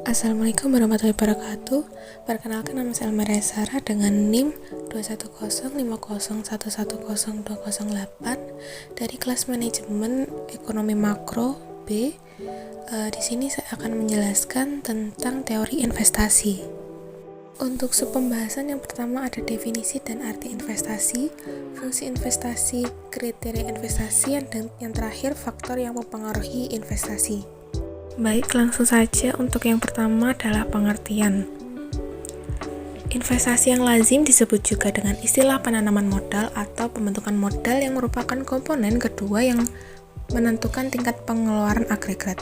Assalamualaikum warahmatullahi wabarakatuh. Perkenalkan, nama saya Almera Sarah dengan NIM 21050110208 dari kelas manajemen ekonomi makro B. Di sini saya akan menjelaskan tentang teori investasi. Untuk pembahasan yang pertama ada definisi dan arti investasi, fungsi investasi, kriteria investasi, dan yang terakhir faktor yang mempengaruhi investasi. Baik, langsung saja. Untuk yang pertama adalah pengertian. Investasi yang lazim disebut juga dengan istilah penanaman modal atau pembentukan modal yang merupakan komponen kedua yang menentukan tingkat pengeluaran agregat.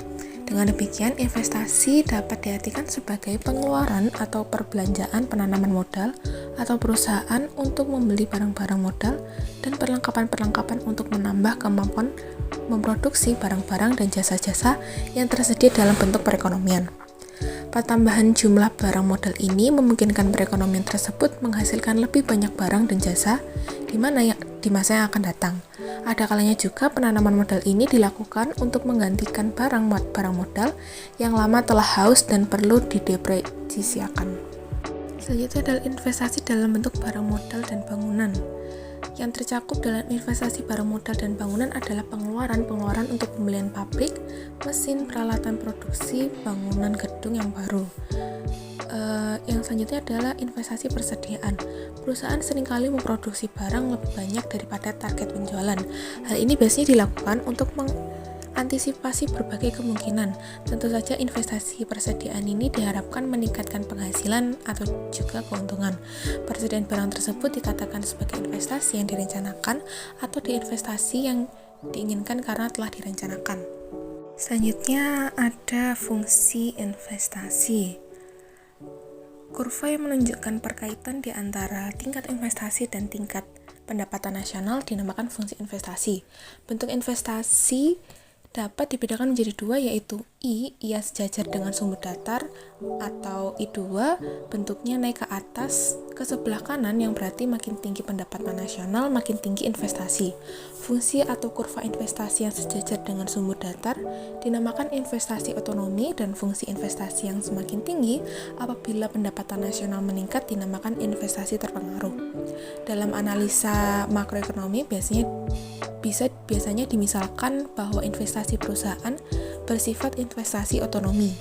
Dengan demikian, investasi dapat diartikan sebagai pengeluaran atau perbelanjaan penanaman modal atau perusahaan untuk membeli barang-barang modal dan perlengkapan-perlengkapan untuk menambah kemampuan memproduksi barang-barang dan jasa-jasa yang tersedia dalam bentuk perekonomian. Pertambahan jumlah barang modal ini memungkinkan perekonomian tersebut menghasilkan lebih banyak barang dan jasa di masa yang akan datang. Ada kalanya juga penanaman modal ini dilakukan untuk menggantikan barang modal yang lama telah haus dan perlu didepresiasikan. Selanjutnya adalah investasi dalam bentuk barang modal dan bangunan. Yang tercakup dalam investasi barang modal dan bangunan adalah pengeluaran untuk pembelian pabrik, mesin, peralatan produksi, bangunan gedung yang baru. Yang selanjutnya adalah investasi persediaan. Perusahaan seringkali memproduksi barang lebih banyak daripada target penjualan. Hal ini biasanya dilakukan untuk mengantisipasi berbagai kemungkinan. Tentu saja investasi persediaan ini diharapkan meningkatkan penghasilan atau juga keuntungan. Persediaan barang tersebut dikatakan sebagai investasi yang direncanakan atau diinvestasi yang diinginkan karena telah direncanakan. Selanjutnya ada fungsi investasi. Kurva yang menunjukkan perkaitan di antara tingkat investasi dan tingkat pendapatan nasional dinamakan fungsi investasi. Bentuk investasi dapat dibedakan menjadi dua, yaitu I, ia sejajar dengan sumber datar, atau I2, bentuknya naik ke atas ke sebelah kanan, yang berarti makin tinggi pendapatan nasional, makin tinggi investasi. Fungsi atau kurva investasi yang sejajar dengan sumber datar dinamakan investasi otonomi, dan fungsi investasi yang semakin tinggi apabila pendapatan nasional meningkat dinamakan investasi terpengaruh. Dalam analisa makroekonomi biasanya dimisalkan bahwa investasi perusahaan bersifat investasi otonomi.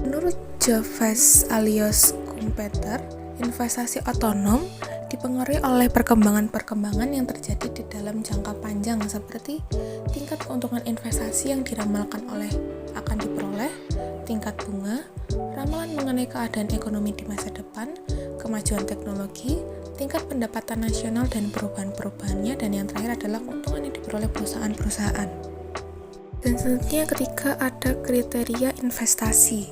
Menurut Jeffers alias Schumpeter, investasi otonom dipengaruhi oleh perkembangan-perkembangan yang terjadi di dalam jangka panjang, seperti tingkat keuntungan investasi yang diramalkan akan diperoleh, tingkat bunga, ramalan mengenai keadaan ekonomi di masa depan, kemajuan teknologi, tingkat pendapatan nasional dan perubahan-perubahannya, dan yang terakhir adalah keuntungan yang diperoleh perusahaan-perusahaan. Dan selanjutnya ketika ada kriteria investasi.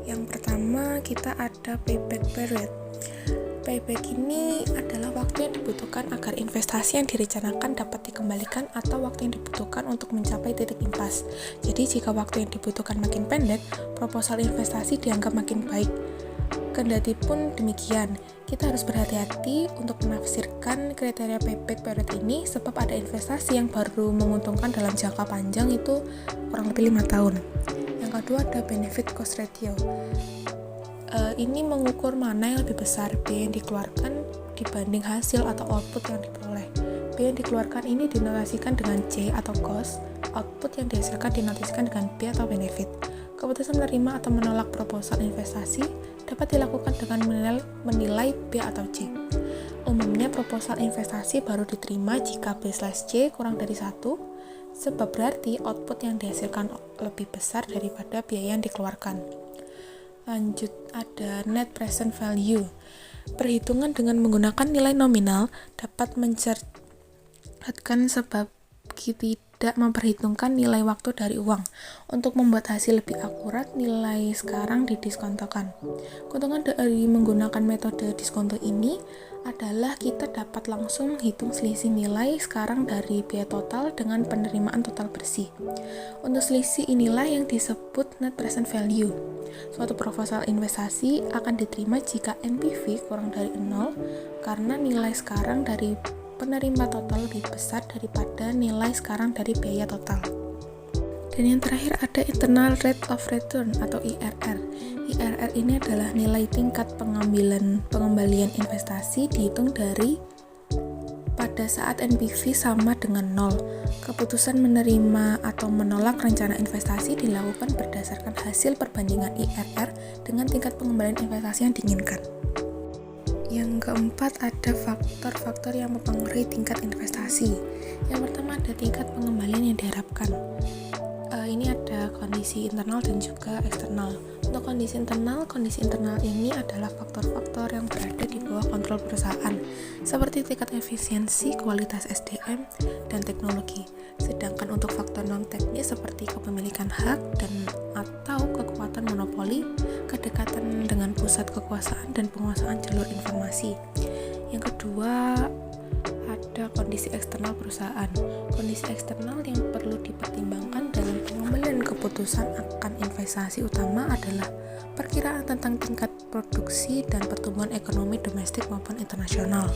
Yang pertama kita ada payback period. Payback ini adalah waktu yang dibutuhkan agar investasi yang direncanakan dapat dikembalikan atau waktu yang dibutuhkan untuk mencapai titik impas. Jadi jika waktu yang dibutuhkan makin pendek, proposal investasi dianggap makin baik. Kendati pun demikian, kita harus berhati-hati untuk menafsirkan kriteria payback period ini, sebab ada investasi yang baru menguntungkan dalam jangka panjang itu kurang lebih 5 tahun. Yang kedua ada benefit cost ratio. Ini mengukur mana yang lebih besar, biaya yang dikeluarkan dibanding hasil atau output yang diperoleh. Biaya yang dikeluarkan ini dinotasikan dengan C atau cost, output yang dihasilkan dinotasikan dengan B atau benefit. Keputusan menerima atau menolak proposal investasi dapat dilakukan dengan menilai B atau C. Umumnya proposal investasi baru diterima jika B/C kurang dari 1, sebab berarti output yang dihasilkan lebih besar daripada biaya yang dikeluarkan. Lanjut, ada net present value. Perhitungan dengan menggunakan nilai nominal dapat mencerdatkan sebab tidak memperhitungkan nilai waktu dari uang. Untuk membuat hasil lebih akurat, nilai sekarang didiskontokan. Keuntungan dari menggunakan metode diskonto ini adalah kita dapat langsung menghitung selisih nilai sekarang dari biaya total dengan penerimaan total bersih. Untuk selisih inilah yang disebut net present value. Suatu proposal investasi akan diterima jika NPV kurang dari 0 karena nilai sekarang dari penerima total lebih besar daripada nilai sekarang dari biaya total. Dan yang terakhir ada internal rate of return atau IRR. IRR ini adalah nilai tingkat pengembalian investasi dihitung dari pada saat NPV sama dengan 0. Keputusan menerima atau menolak rencana investasi dilakukan berdasarkan hasil perbandingan IRR dengan tingkat pengembalian investasi yang diinginkan. Yang keempat, ada faktor-faktor yang mempengaruhi tingkat investasi. Yang pertama ada tingkat pengembalian yang diharapkan. Ini ada kondisi internal dan juga eksternal. Untuk kondisi internal ini adalah faktor-faktor yang berada di bawah kontrol perusahaan, seperti tingkat efisiensi, kualitas SDM, dan teknologi. Sedangkan untuk faktor non-teknis seperti kepemilikan hak dan atau kekuatan monopoli, kedekatan dengan pusat kekuasaan dan penguasaan jalur informasi. Yang kedua, ada kondisi eksternal perusahaan. Kondisi eksternal yang perlu dipertimbangkan dalam pengambilan keputusan akan investasi utama adalah perkiraan tentang tingkat produksi dan pertumbuhan ekonomi domestik maupun internasional.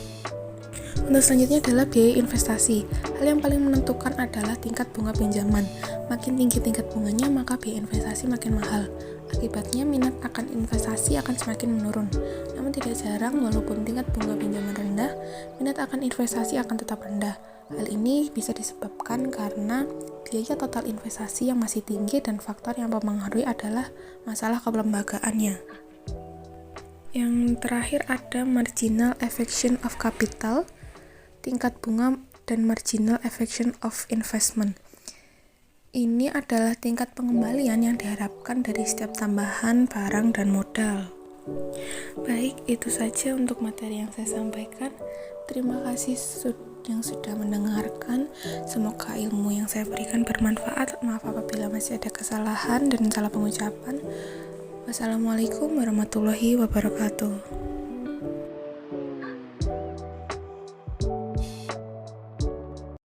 Untuk selanjutnya adalah biaya investasi. Hal yang paling menentukan adalah tingkat bunga pinjaman. Makin tinggi tingkat bunganya, maka biaya investasi makin mahal. Akibatnya, minat akan investasi akan semakin menurun. Namun tidak jarang, walaupun tingkat bunga pinjaman rendah, minat akan investasi akan tetap rendah. Hal ini bisa disebabkan karena biaya total investasi yang masih tinggi dan faktor yang mempengaruhi adalah masalah kelembagaannya. Yang terakhir ada marginal effection of capital, tingkat bunga, dan marginal effection of investment. Ini adalah tingkat pengembalian yang diharapkan dari setiap tambahan barang dan modal. Baik, itu saja untuk materi yang saya sampaikan. Terima kasih yang sudah mendengarkan. Semoga ilmu yang saya berikan bermanfaat. Maaf apabila masih ada kesalahan dan salah pengucapan. Wassalamualaikum warahmatullahi wabarakatuh.